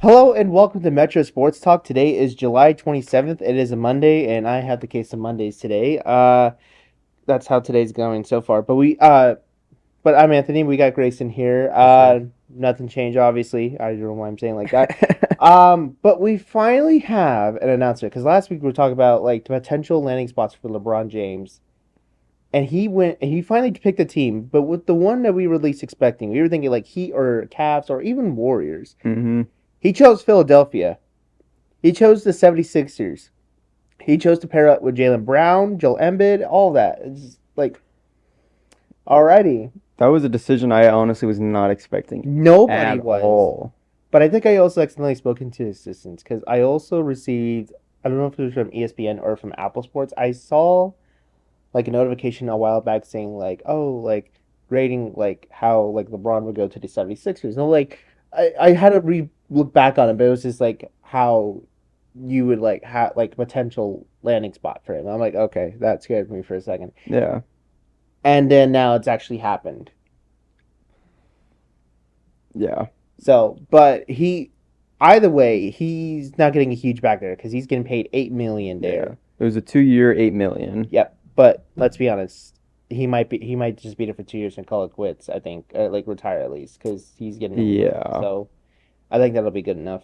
Hello and welcome to Metro Sports Talk. Today is July 27th. It is a Monday and I have the case of Mondays today. That's how today's going so far. But I'm Anthony. We got Grayson here. Yes, sir. Nothing changed obviously. I don't know why I'm saying like that. But we finally have an announcement because last week we were talking about like the potential landing spots for LeBron James. And he finally picked a team, but with the one that we were least expecting, we were thinking like Heat or Cavs or even Warriors. hmm He chose Philadelphia. He chose the 76ers. He chose to pair up with Jalen Brown, Joel Embiid, all that. It's like, alrighty. That was a decision I honestly was not expecting Nobody at was. all. But I think I also accidentally spoken to assistants because I also received, I don't know if it was from ESPN or from Apple Sports. I saw like a notification a while back saying like, oh, like rating like how like LeBron would go to the 76ers. And I had to look back on it, but it was just like how you would like have like potential landing spot for him. I'm like, okay, that scared me for a second. Yeah, And then now it's actually happened. yeah, So, but either way, he's not getting a huge back there because he's getting paid 8 million yeah. there. It was a 2-year, 8 million. Yep. But let's be honest, he might just be there for 2 years and call it quits. I think, like retire at least because he's getting older. Yeah, So I think that'll be good enough.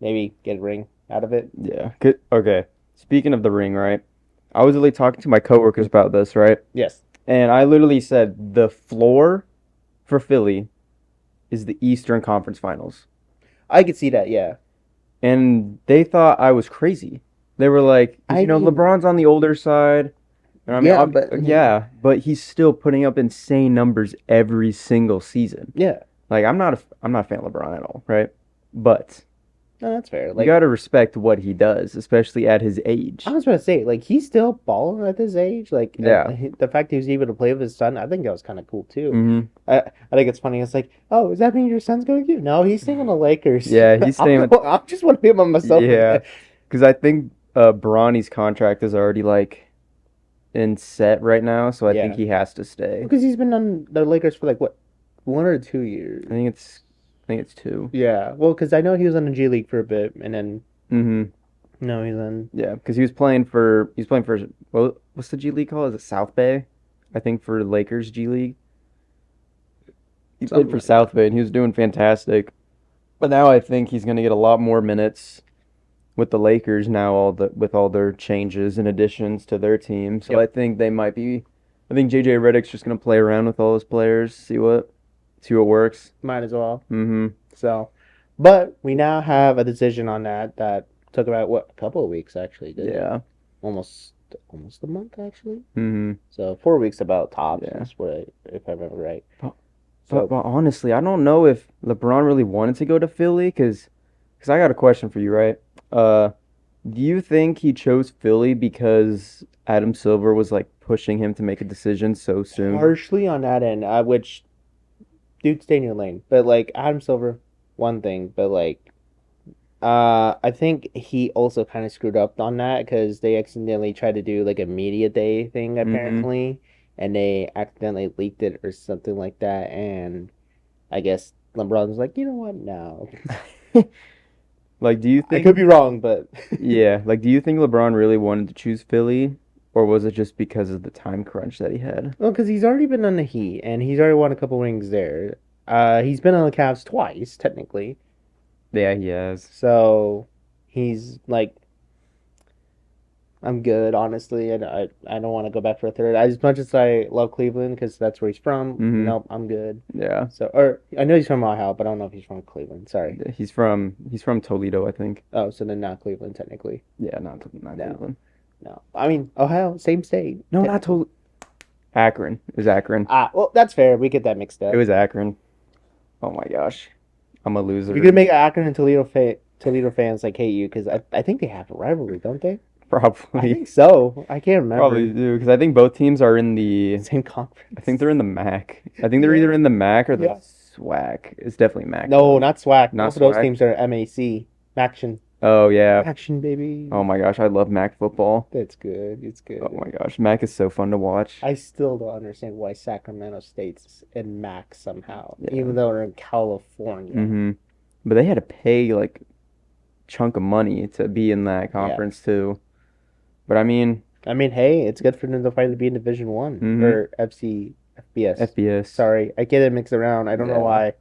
Maybe get a ring out of it. yeah. Okay. Speaking of the ring, right? I was literally talking to my coworkers about this, right? Yes, And I literally said the floor for Philly is the Eastern Conference Finals. I could see that. Yeah. And they thought I was crazy. They were like, 'cause, I mean, LeBron's on the older side. And I mean, yeah, but yeah, but he's still putting up insane numbers every single season. yeah, Like I'm not a fan of LeBron at all, right? But no, that's fair. you Like got to respect what he does, especially at his I age. was about to say, like he's still balling at this age. Like Yeah. the fact he was able to play with his son, I think that was kind of cool too. hmm I think it's funny. It's like, oh, does that mean your son's going to? No, he's staying on the Lakers. Yeah, he's staying with I just want to be by myself yeah, again. because I think Bronny's contract is already like in set right now, so I think Yeah, he has to stay. because he's been on the Lakers for like what, 1 or 2 years. I think it's two. Yeah, well, because I know he was on the G League for a bit, and then hmm no, he's on Yeah, because he was playing for what's the G League called? Is it South Bay? I think for Lakers G League. He played something for like that. South Bay and he was doing fantastic. But now I think he's going to get a lot more minutes with the Lakers now with all their changes and additions to their team. So I Yep, think they might be I think JJ Redick's just going to play around with all his players, see what works. might as well. Mhm. So, but we now have a decision on that took about what, a couple of weeks actually, didn't it? Yeah. Almost almost a month actually. Mhm. So 4 weeks about tops Yeah. is what if I remember right. But, but So but honestly, I don't know if LeBron really wanted to go to Philly cuz I got a question for you, right? Uh Do you think he chose Philly because Adam Silver was like pushing him to make a decision so soon? partially on that end, which dude, stay in your lane. But like Adam Silver, one thing, but like I think he also kind of screwed up on that because they accidentally tried to do like a media day thing hmm apparently, and they accidentally leaked it or something like that, and I guess LeBron was like, you know what, no. Like, do you I could think, be wrong, but yeah, like, do you think LeBron really wanted to choose Philly, or was it just because of the time crunch that he had? well, because he's already been on the Heat and he's already won a couple rings there. He's been on the Cavs twice technically, Yeah, he has. so he's like, I'm good, honestly. I don't want to go back for a third. As much as I love Cleveland because that's where he's from. hmm Nope, I'm good. Yeah. So, or I know he's from Ohio, but I don't know if he's from Cleveland. Sorry. He's from Toledo, I think. Oh, so then not Cleveland technically. Yeah, not No, Cleveland. no. I mean Ohio, same state. No, not Toledo. Akron. It was Akron. Well, that's fair. We get that mixed It up. was Akron. Oh my gosh. I'm a You're gonna loser. make Akron and Toledo fans like hate you because I think they have a rivalry, don't they? I Probably. think so. I can't Probably remember. do because I think both teams are in the. Same I think conference. they're in the MAC. I think they're either Yeah. in the MAC or the Yeah. SWAC. It's definitely MAC No, though. not SWAC. Not Both of those SWAC. teams are MAC. Action. Oh yeah. Action, Oh baby. my gosh, I love MAC football. That's good. It's Oh good. my gosh, MAC is so fun to watch. I still don't understand why Sacramento State's in MAC somehow, Yeah. even though they're in California. hmm but they had to pay like chunk of money to be in that Yeah. conference too. But I mean, I mean, hey, it's good for them to finally be in Division One hmm or FC FBS. FBS. Sorry, I get it mixed around. I don't know Yeah. why.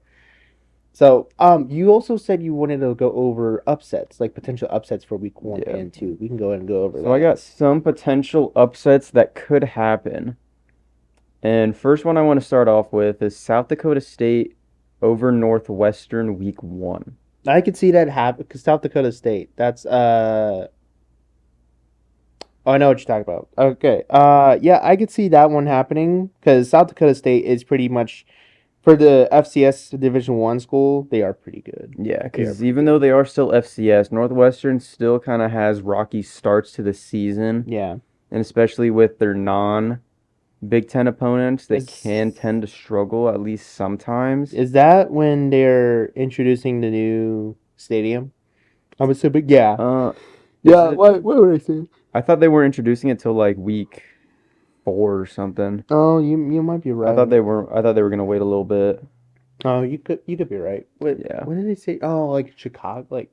So, you also said you wanted to go over upsets, like potential upsets for week one Yeah. and two. We can go ahead and go over So I that. got some potential upsets that could happen. And first one I want to start off with is South Dakota State over Northwestern week 1. I could see that happen because South Dakota State. That's Oh, I know what you're talking about. Okay. Yeah, I could see that one happening because South Dakota State is pretty much for the FCS Division One school. They are pretty good. Yeah, They are because pretty even though good. they are still FCS, Northwestern still kind of has rocky starts to the season, Yeah. and especially with their non Big Ten opponents, they can Is tend to struggle at least sometimes. is that when they're introducing the new stadium? I'm assuming. Yeah. Uh, is Yeah. it? What would I say? I thought they were introducing it till like week 4 or something. Oh, you might be I thought right. they were. I thought they were gonna wait a little bit. Oh, you could be right. Yeah. What did they say? Oh, like Chicago, like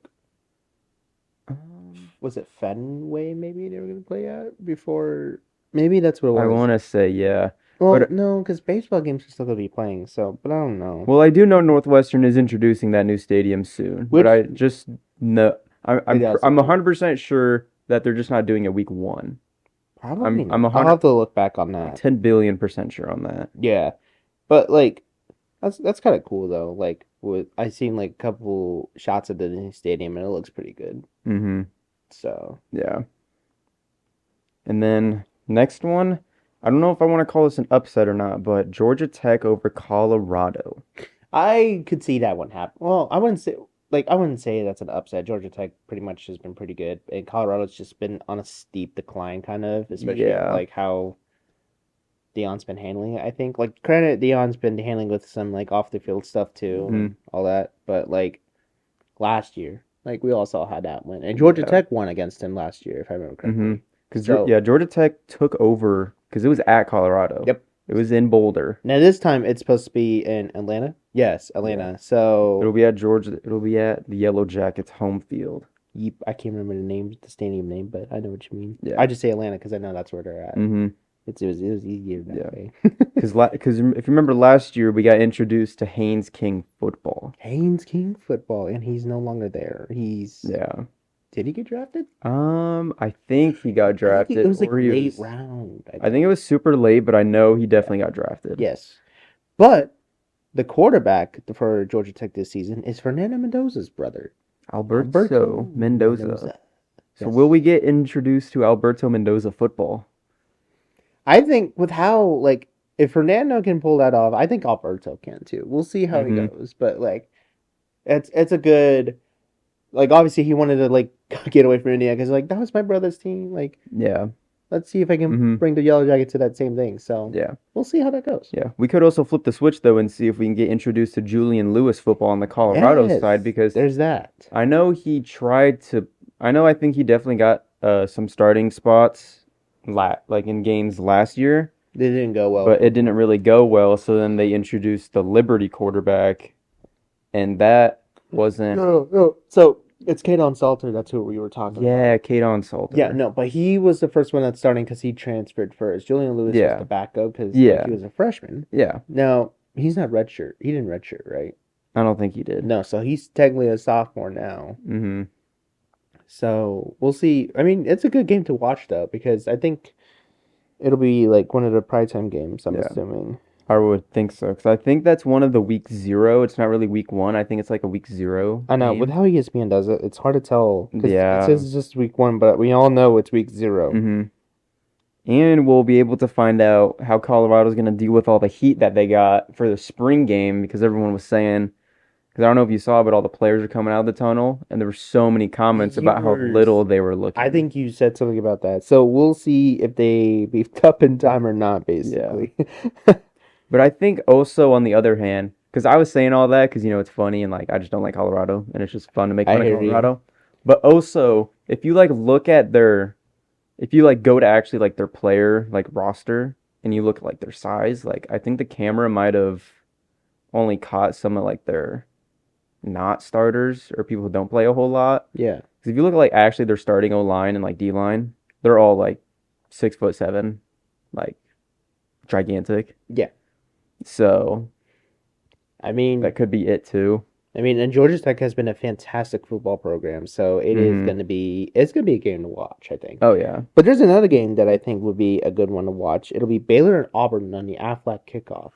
Um, was it Fenway? Maybe they were gonna play at before. Maybe that's what it I was. want to say yeah, Well, but no, because baseball games are still gonna be playing. So, but I don't know. well, I do know Northwestern is introducing that new stadium soon. But Which I just know it also I'm do. 100% sure that they're just not doing it week 1. Probably I'm not. I'll 100 have to look back on I'm that. 10 billion percent sure on that. Yeah, but like that's kind of cool though. Like with I seen like a couple shots of the new stadium and it looks pretty good. Mm-hmm. So Yeah. And then next one, I don't know if I want to call this an upset or not, but Georgia Tech over Colorado. I could see that one happen. Well, I wouldn't say that's an upset. Georgia Tech pretty much has been pretty good, and Colorado's just been on a steep decline, kind of, especially Yeah. like how Dion's been handling it. I think like credit Dion's been handling with some like off the field stuff too Mm-hmm. and all that, but like last year, like we all saw how that went, and Georgia Yeah. Tech won against him last year, if I remember Mm-hmm. correctly. Because So yeah, Georgia Tech took over because it was at Colorado. yep. It was in Boulder. Now this time it's supposed to be in Atlanta. Yes, Yeah. Atlanta. So It'll be at Georgia. It'll be at the Yellow Jackets home field. Yep, I can't remember the stadium name, but I know what you mean. Yeah. I just say Atlanta because I know that's where they're at. Mm-hmm. It was easier Yeah. that way. Because if you remember last year, we got introduced to Haynes King football. Haynes King football, and he's no longer there. Yeah. Did he get drafted? I think he got I think it drafted, was like or he late was. round. I think it was super late, but I know he Yeah. definitely got drafted. Yes, but the quarterback for Georgia Tech this season is Fernando Mendoza's brother, Alberto Mendoza. So will Yes. we get introduced to Alberto Mendoza football? I think with how like if Fernando can pull that off, I think Alberto can too. We'll see how he Mm-hmm. goes, but like it's a good like obviously he wanted to like get away from India because like that was my brother's team. Like Yeah. let's see if I can Mm-hmm. bring the Yellow Jackets to that same thing. So Yeah. we'll see how that goes. Yeah. We could also flip the switch though and see if we can get introduced to Julian Lewis football on the Colorado Yes, side because there's that. I know he tried to. I think he definitely got some starting spots, like in games last year, It didn't go well. but it didn't really go well. So then they introduced the Liberty quarterback, and that wasn't. No. So it's Kadon Salter. That's who we were talking about. Yeah, Kadon Salter. Yeah, no, but he was the first one that's starting because he transferred first. Julian Lewis was Yeah. the backup because Yeah. he was a freshman. Yeah. Now he's not redshirt. He didn't redshirt, right? I don't think he did. No, so he's technically a sophomore now. Mm-hmm. So we'll see. I mean, it's a good game to watch though because I think it'll be like one of the primetime games. I'm Yeah. assuming. I would think so because I think that's one of the week 0. It's not really week 1. I think it's like a week 0 I know game. with how ESPN does it, it's hard to tell. 'Cause Yeah. it says it's just week one, but we all know it's week 0. Mm-hmm. And we'll be able to find out how Colorado's going to deal with all the heat that they got for the spring game because everyone was saying, because I don't know if you saw, but all the players are coming out of the tunnel, and there were so many comments about how Viewers. little they were looking. I think you said something about that. So we'll see if they beefed up in time or not, basically. But I think also on the other hand, because I was saying all that because it's funny and like I just don't like Colorado and it's just fun to make I fun of hear you. Colorado. But also, if you like look at if you like go to actually like their player like roster and you look at like their size, like I think the camera might have only caught some of like their not starters or people who don't play a whole lot. Yeah. Because if you look at like actually their starting O line and like D line, they're all like 6'7", like gigantic. Yeah. So I mean, that could be it too. and Georgia Tech has been a fantastic football program, so it is Mhm. going to be it's going to be a game to watch, I think. Oh yeah. But there's another game that I think would be a good one to watch. It'll be Baylor and Auburn on the Aflac kickoff.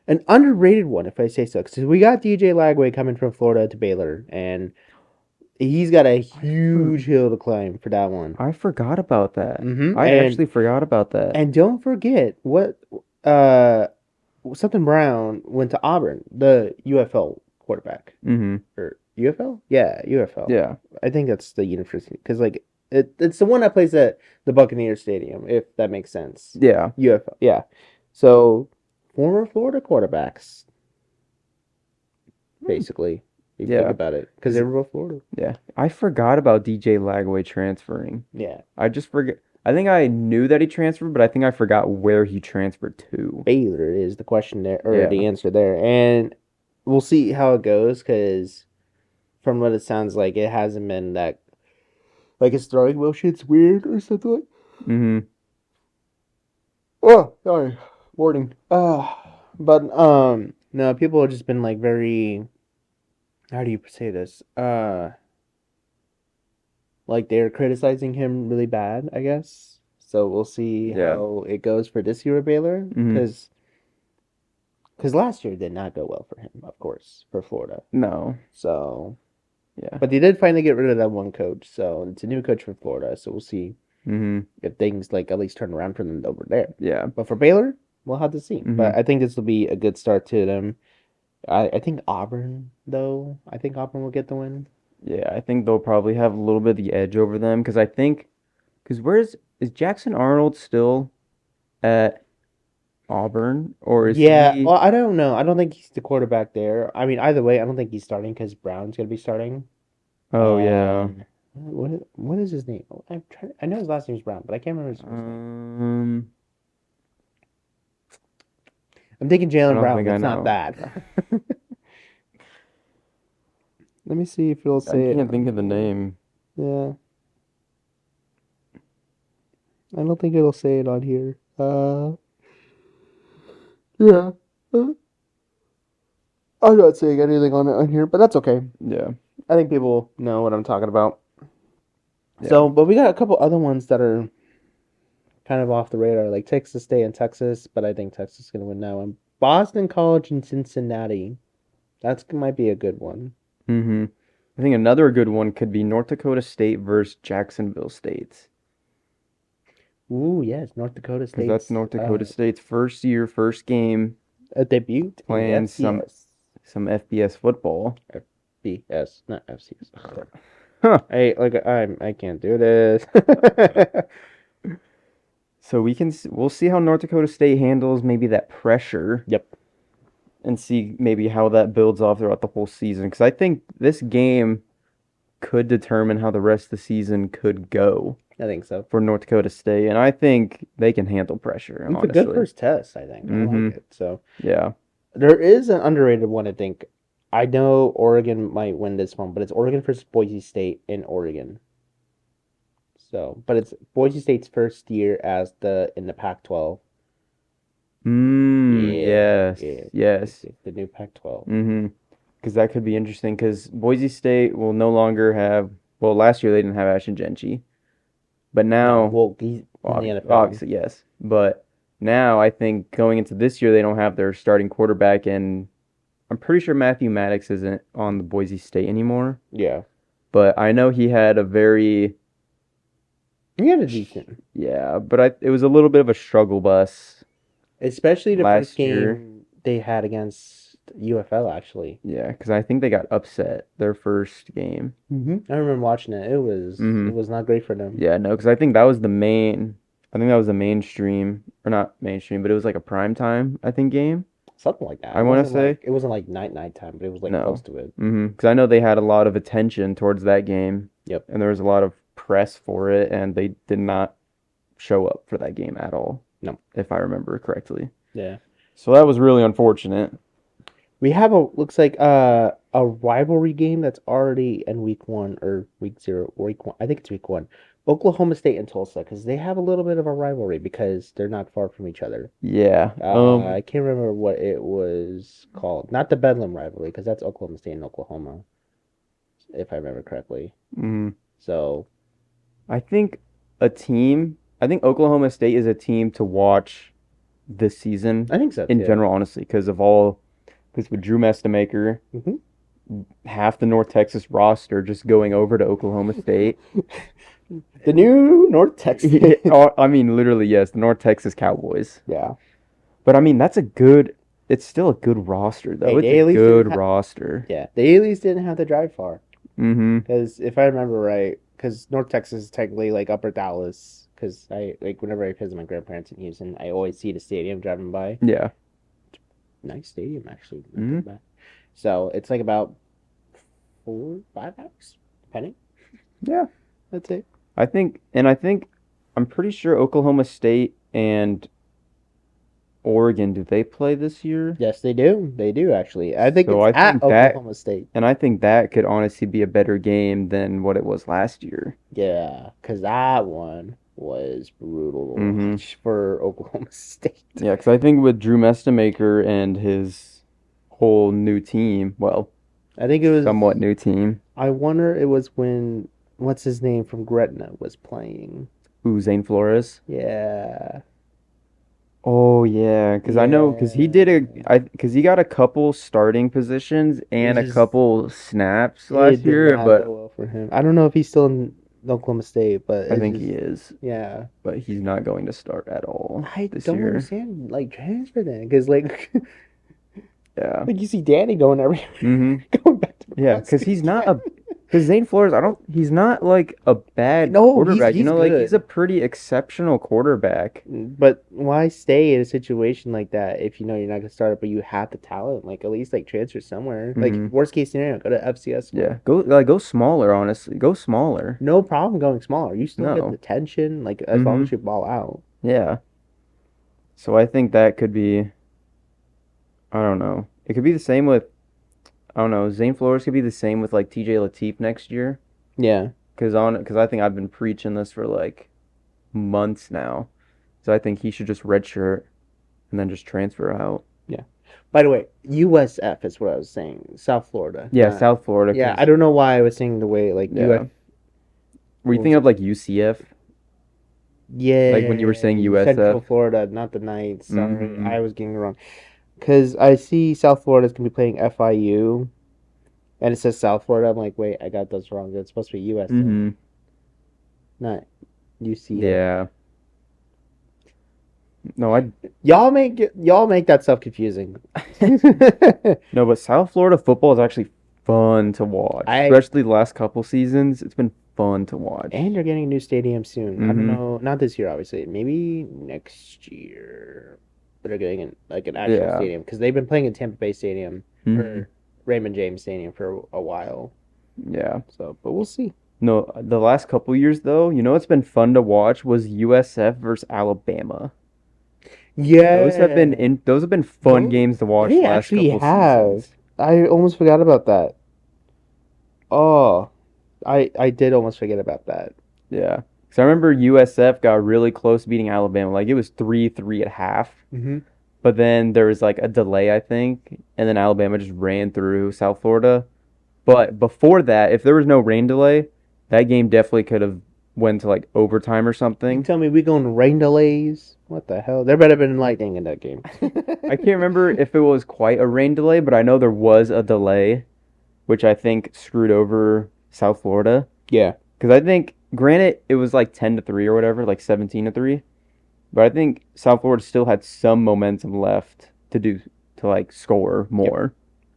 An underrated one, if I say so. Because we got DJ Lagway coming from Florida to Baylor, and he's got a huge hill to climb for that one. I forgot about that. Mm-hmm. I actually forgot about that. And don't forget what something Brown went to Auburn, the UFL quarterback. Mm-hmm. Or UFL? Yeah, UFL. Yeah. I think that's the university. Because, like, it's the one that plays at the Buccaneer Stadium, if that makes sense. Yeah. UFL, yeah. So, former Florida quarterbacks, basically. If you Yeah. think about it. Because they were both Florida. Yeah. I forgot about DJ Lagway transferring. Yeah. I just forget. I think I knew that he transferred, but I think I forgot where he transferred to. Baylor is the question there, or Yeah. the answer there. And we'll see how it goes, because from what it sounds like, it hasn't been that, like, his throwing motion's weird or something like. Mm-hmm. Oh, sorry, warning. But no, people have just been like very. How do you say this? Like they're criticizing him really bad, I guess. So we'll see Yeah. how it goes for this year at Baylor, Mhm. because last year did not go well for him, of course, for Florida. No. So, Yeah. but they did finally get rid of that one coach, so it's a new coach for Florida. So we'll see Mm-hmm. if things like at least turn around for them over there. Yeah. But for Baylor, we'll have to see. Mhm. But I think this will be a good start to them. I think Auburn, though. I think Auburn will get the win. Yeah. I think they'll probably have a little bit of the edge over them because is Jackson Arnold still at Auburn or is Yeah, he? well, I don't know. I don't think he's the quarterback there. I mean, either way, I don't think he's starting because Brown's gonna be starting. Oh yeah. What is his name? I know his last name is Brown, but I can't remember his first name. I'm thinking I Jalen don't Brown, think but I it's not know. that. Let me see if it'll I say can't it. think of the name. Yeah, I don't think it'll say it on here. Yeah. I'm not saying anything on here, but that's okay. Yeah. I think people know what I'm talking about. Yeah. So, but we got a couple other ones that are kind of off the radar, like Texas State and Texas, but I think Texas is going to win now. And Boston College and Cincinnati. That might be a good one. Mm-hmm. I think another good one could be North Dakota State versus Jacksonville State. Ooh, yes, North Dakota Because State. that's North Dakota State's first year, first game, A debut in playing FCS. some FBS football. FBS, not FCS. Huh. Hey, like I can't do this. So we'll see how North Dakota State handles maybe that pressure. Yep. And see maybe how that builds off throughout the whole season. Because I think this game could determine how the rest of the season could go I think so. for North Dakota State. And I think they can handle pressure, It's honestly. a good first test, I think. I like it. So Yeah. there is an underrated one, I think. I know Oregon might win this one, but it's Oregon versus Boise State in Oregon. So, but it's Boise State's first year as in the Pac-12. Yes. Yeah. Yes. It's the new Pac-12. Mm-hmm. Because that could be interesting. Because Boise State will no longer have. Well, last year they didn't have Ashton Genchi, but now, Well, he's in the NFL. obviously yes. But now I think going into this year they don't have their starting quarterback, and I'm pretty sure Matthew Maddox isn't on the Boise State anymore. Yeah. But I know he had a very He had a decent. yeah. But it was a little bit of a struggle bus. Especially the Last first game year. they had against UFL, actually. Yeah, because I think they got upset their first game. I remember watching it. It was not great for them. Yeah, no, because I think that was the main. I think that was the mainstream, or not mainstream, but it was like a prime time, I think, game. Something like that. I wanna say- it wasn't like night time, but it was like No. close to it. Because I know they had a lot of attention towards that game. Yep. And there was a lot of press for it, and they did not show up for that game at all. No. If I remember correctly. Yeah. So that was really unfortunate. We have a looks like a rivalry game that's already in week 1 or week 0 or week 1. I think it's week 1. Oklahoma State and Tulsa because they have a little bit of a rivalry because they're not far from each other. Yeah. I can't remember what it was called. Not the Bedlam rivalry because that's Oklahoma State and Oklahoma, if I remember correctly. mm, So I think I think Oklahoma State is a team to watch this season I think so in too. general, honestly, because with Drew Mestemaker, Hmm. half the North Texas roster just going over to Oklahoma State. The new North Texas. I mean, literally, yes, the North Texas Cowboys. Yeah. But I mean, it's still a good roster, though. Hey, It's they a at least didn't good roster. yeah, they at least didn't have to drive far. Mm-hmm. Because if I remember right, because North Texas is technically like Upper Dallas. Because I like whenever I visit my grandparents in Houston, I always see the stadium driving by. Yeah. Nice stadium, actually. Not Mm-hmm. too bad. So it's like about 4, 5 hours, depending. Yeah. That's it. I think, I'm pretty sure Oklahoma State and Oregon, do they play this year? Yes, they do. They do actually. I think So it's I at think that, Oklahoma State. and I think that could honestly be a better game than what it was last year. Yeah, because that one was brutal to Mm-hmm. watch for Oklahoma State. Yeah, because I think with Drew Mestemaker and his whole new team, well, I think it was. somewhat new team, I wonder it was when what's his name from Gretna was playing. Zane Flores. Yeah. Oh yeah, because I know because he got a couple starting positions and a It just couple snaps it last did year, not go but well for him. I don't know if he's still in Oklahoma State, but I it's think just he is. yeah. But he's not going to start at all I this don't year. understand like transfer then because like Yeah. like you see Danny going every Mm-hmm. going back to Yeah, because Nebraska he's not again. because Zane Flores, he's not like a bad No, quarterback. he's Like he's a good. pretty exceptional quarterback. But why stay in a situation like that if you know you're not gonna start it, but you have the talent? Like at least like transfer somewhere. Like Hmm. worst case scenario, go to FCS Yeah, school. go smaller, honestly. Go smaller. No problem going smaller. You still get the No. attention, like as long Hmm. as you ball out. Yeah. So I think that could be, I don't know. It could be the same with, I don't know, Zane Flores could be the same with like TJ Latif next year. Yeah. Because I think I've been preaching this for like months now. So I think he should just redshirt and then just transfer out. Yeah. By the way, USF is what I was saying. South Florida. Yeah, Not, South Florida. yeah, I Because don't know why I was saying the way like yeah, UF. were you What was thinking of it? like UCF? Like when you were saying Yeah, Central USF? Florida, not the Knights. Sorry, Mm-hmm. I was getting it wrong. Because I see South Florida's gonna be playing FIU, and it says South Florida. I'm like, wait, I got those wrong. It's supposed to be USF, Mm-hmm. not UCF. Yeah. No, I Y'all make that stuff confusing. no, but South Florida football is actually fun to watch, I especially the last couple seasons. It's been fun to watch. and you're getting a new stadium soon. I don't Mm-hmm. know, not this year, obviously. Maybe next year. But they're getting like an actual Yeah. stadium because they've been playing in Tampa Bay Stadium Mm-hmm. or Raymond James Stadium for a while. Yeah. So, but we'll see. No, the last couple years though, you know what's been fun to watch was USF versus Alabama. Yeah, Those have been fun those games to watch they the last actually couple have. seasons. I almost forgot about that. Oh, I did almost forget about that. Yeah. Because I remember USF got really close to beating Alabama. Like it was 3-3 at half. Mm-hmm. But then there was like a delay, I think, and then Alabama just ran through South Florida. But before that, if there was no rain delay, that game definitely could have went to like overtime or You something. tell me we going rain delays? What the hell? There better have been lightning in that game. I can't remember if it was quite a rain delay, but I know there was a delay, which I think screwed over South Florida. Yeah. Because I think, granted, it was like 10-3 or whatever, like 17-3. But I think South Florida still had some momentum left to like score Yep. more,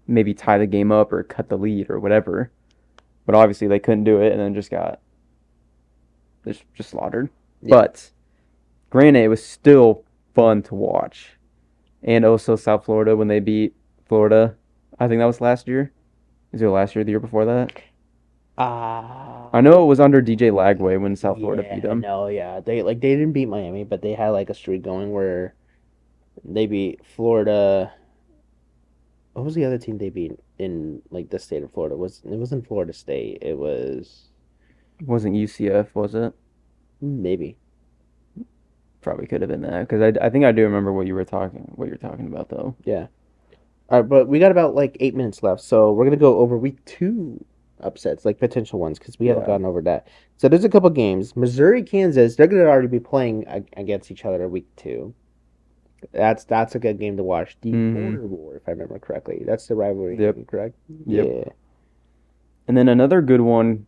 maybe tie the game up or cut the lead or whatever. But obviously they couldn't do it and then just got just slaughtered. Yeah. But granted, it was still fun to watch. And also South Florida when they beat Florida, I think that was last year. Is it last year, the year before that? I know it was under DJ Lagway when South Florida beat Yeah, them. no, yeah. They didn't beat Miami, but they had like a streak going where they beat Florida. What was the other team they beat in like the state of Florida? It wasn't Florida State. It was It wasn't UCF, was it? maybe. Probably could have been that because I think I do remember what you're talking about though. Yeah. All right, but we got about like 8 minutes left, so we're gonna go over week two upsets, like potential ones, because we haven't Yeah. gone over that. So there's a couple games. Missouri, Kansas, they're gonna already be playing against each other week two. That's a good game to watch. The Mm-hmm. Border War, if I remember correctly. That's the rivalry Yep. game, correct? Yep. Yeah. And then another good one,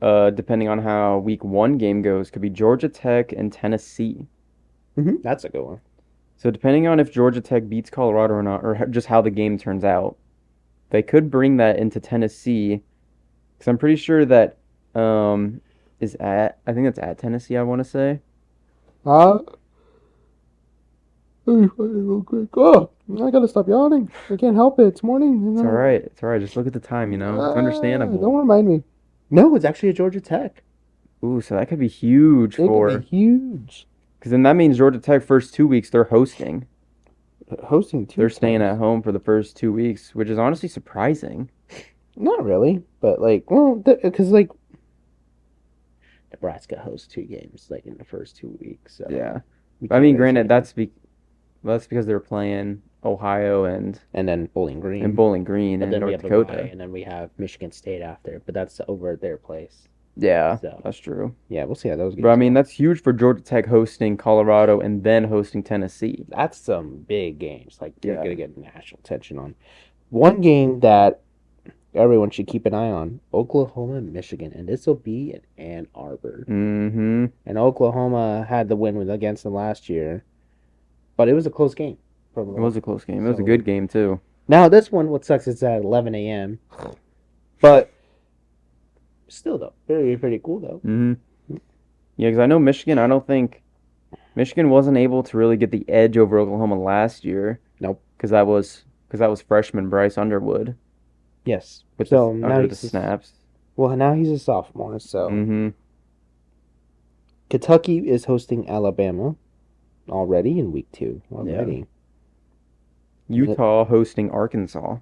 depending on how week one game goes, could be Georgia Tech and Tennessee. That's a good one. So depending on if Georgia Tech beats Colorado or not, or just how the game turns out, they could bring that into Tennessee. Because I'm pretty sure that I think that's at Tennessee, I want to say. Uh, real quick. Oh, I gotta stop yawning. I can't help it. It's morning. It's all right. It's all right. Just look at the time, It's understandable. Don't remind me. No, it's actually a Georgia Tech. Ooh, so that could be huge It could be for, huge. because then that means Georgia Tech first 2 weeks they're hosting. Hosting two They're staying times. at home for the first 2 weeks, which is honestly surprising. Not really, but like, well, because like Nebraska hosts two games like in the first 2 weeks, so Yeah. we I can't mean, really say granted, anything. that's because they're playing Ohio And then Bowling and Green, Bowling Green but and then we North have a bye, Dakota. and then we have Michigan State after, but that's over at their place. Yeah, So that's true. yeah, we'll see how those But I games mean, go. that's huge for Georgia Tech hosting Colorado and then hosting Tennessee. That's some big games. Like you're Yeah. gonna get national attention on. One game that everyone should keep an eye on: Oklahoma, Michigan, and this will be in Ann Arbor. Mm-hmm. And Oklahoma had the win against them last year, but it was a close game. It was a close game. It was a So good game too. now this one, what sucks is at 11 a.m. But still, though, very pretty cool though. Mm-hmm. Yeah, because I know Michigan. I don't think Michigan wasn't able to really get the edge over Oklahoma last year. Nope. Because that was freshman Bryce Underwood Yes. with So now under the he's snaps. well, now he's a sophomore. So Mm-hmm. Kentucky is hosting Alabama already in week two. Already. Utah hosting Arkansas.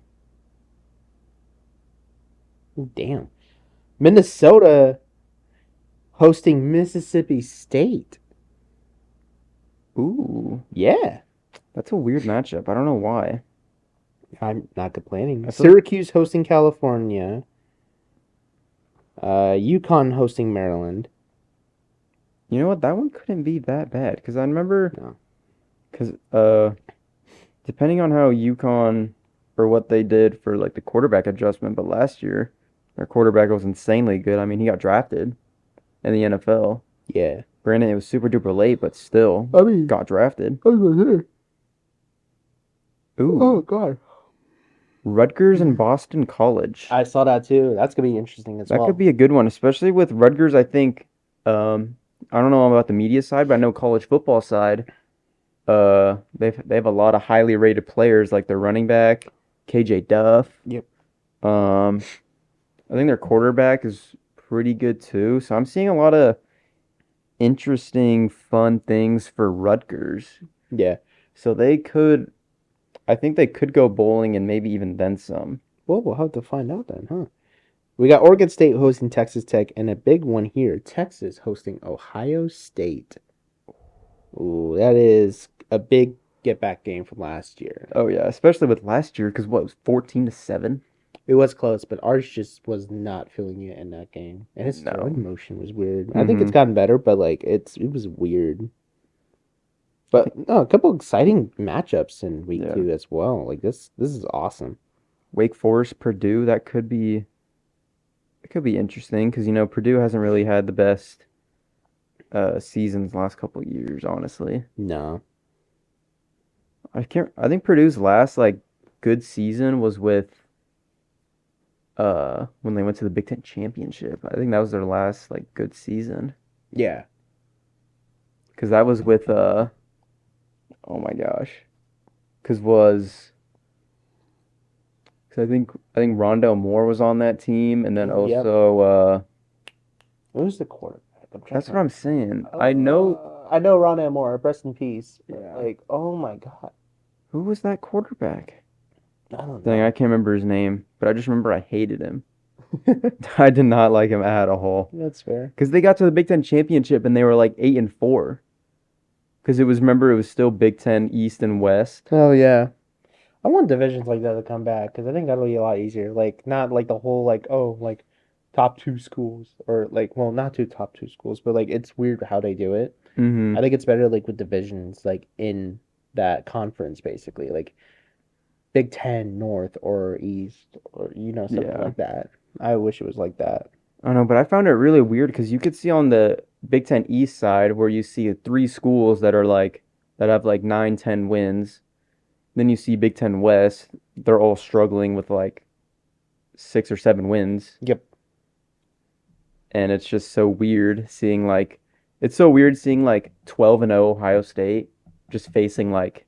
Damn. Minnesota hosting Mississippi State. Ooh, Yeah. that's a weird matchup. I don't know why. I'm not complaining. I feel Syracuse hosting California. UConn hosting Maryland. You know what? That one couldn't be that bad because I remember No. because depending on how UConn or what they did for like the quarterback adjustment, but last year their quarterback was insanely good. I mean, he got drafted in the NFL. Yeah. Granted, it was super duper late, but still I mean, got drafted. I was here. Ooh, Oh God. Rutgers and Boston College. I saw that too. That's gonna be interesting as That well. could be a good one, especially with Rutgers. I think I don't know about the media side, but I know college football side. They have a lot of highly rated players like their running back, KJ Duff. Yep. I think their quarterback is pretty good too. So I'm seeing a lot of interesting, fun things for Rutgers. Yeah. So I think they could go bowling and maybe even then some. Well, we'll have to find out then, huh? We got Oregon State hosting Texas Tech, and a big one here: Texas hosting Ohio State. Ooh, that is a big get back game from last year. Oh yeah, especially with last year because what it was 14-7. It was close, but Arch just was not feeling it in that game, and his No. throwing motion was weird. I think it's Mhm. gotten better, but like it was weird. But no, a couple exciting matchups in week Yeah. two as well. Like this is awesome. Wake Forest, Purdue, that could be interesting because Purdue hasn't really had the best seasons last couple of years, honestly. No, I think Purdue's last like good season was with when they went to the Big Ten championship. I think that was their last like good season yeah, because that was with oh my gosh, because I think Rondell Moore was on that team, and then Yep. also who's the quarterback? I'm trying that's to. what I'm saying. I know I know Ron Moore. Rest in peace. But, Yeah. like, oh my god, who was that quarterback. I don't Dang, know. I can't remember his name, but I just remember I hated him. I did not like him at all. That's fair. Because they got to the Big Ten championship and they were like 8-4. Because remember, it was still Big Ten East and West. Oh yeah. I want divisions like that to come back because I think that'll be a lot easier. Like not like the whole like oh like top two schools or like well not two top two schools, but like it's weird how they do it. Mm-hmm. I think it's better like with divisions like in that conference basically like Big Ten North or East or something Yeah. like that. I wish it was like that. I don't know, but I found it really weird because you could see on the Big Ten East side where you see three schools that have like 9, 10 wins. Then you see Big Ten West, they're all struggling with like 6 or 7 wins. Yep. And it's just so weird seeing like it's so weird seeing like 12-0 Ohio State just facing like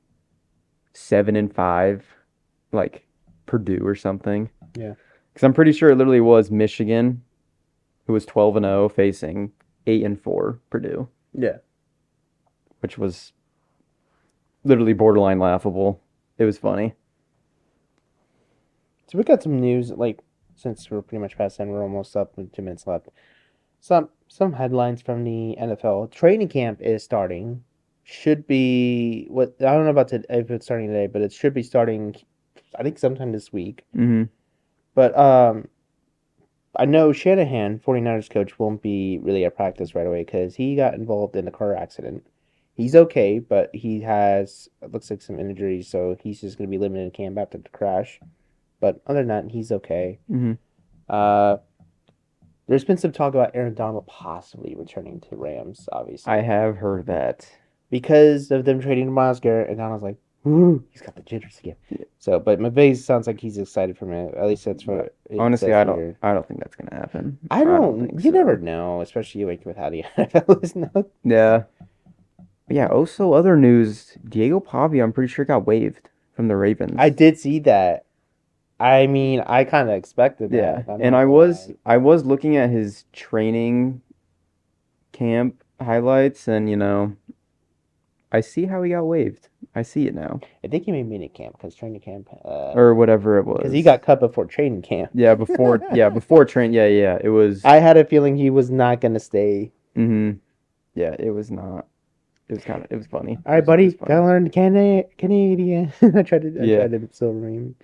7-5 like Purdue or something. Yeah. Because I'm pretty sure it literally was Michigan who was 12-0 facing 8-4 Purdue, Yeah. which was literally borderline laughable. It was funny. So we got some news like since we're pretty much past 10, we're almost up with 2 minutes left. Some headlines from the NFL. Training camp is starting. Should be what I don't know about if it's starting today, but it should be starting. I think sometime this week. Mm-hmm. But I know Shanahan, 49ers coach, won't be really at practice right away because he got involved in a car accident. He's okay, but he has it looks like some injuries, so he's just gonna be limited in camp after the crash. But other than that, he's okay. Mm-hmm. Uh, there's been some talk about Aaron Donald possibly returning to Rams, obviously. I have heard that. Because of them trading Myles Garrett, and Donald's like, woo, he's got the jitters again. So, but McVay sounds like he's excited for it. At least that's what it Honestly, says I here. don't think that's gonna happen. I don't think you so. never know, especially like with how the NFL is now. Yeah. But yeah, also other news, Diego Pavia, I'm pretty sure got waived from the Ravens. I did see that. I mean, I kind of expected Yeah. that. I'm And not I gonna was lie. I was looking at his training camp highlights and I see how he got waived. I see it now. I think he made mini camp because training camp. Or whatever it was. Because he got cut before training camp. Yeah, before train. Yeah. It was. I had a feeling he was not gonna stay. Mm-hmm. Yeah, it was not. It was funny. All right, It buddy, was funny. gotta learn Canadian. I tried to silver him.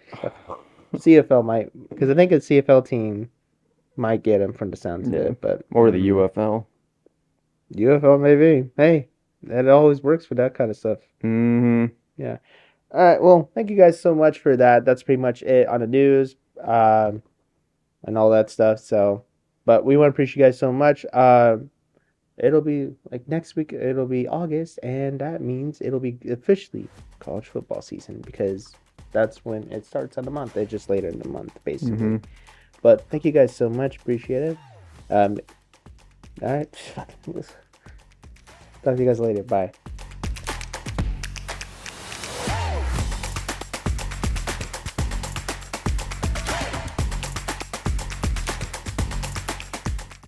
CFL might, because I think a CFL team might get him from the sounds of Yeah. it, but Or the UFL. UFL maybe. Hey, that always works for that kind of stuff. Mm-hmm. All right, well, thank you guys so much for that. That's pretty much it on the news, and all that stuff. So, but we want to appreciate you guys so much. It'll be like next week. It'll be August, and that means it'll be officially college football season because that's when it starts of the month. It's just later in the month, basically. Mm-hmm. But thank you guys so much. Appreciate it. All right. Talk to you guys later. Bye.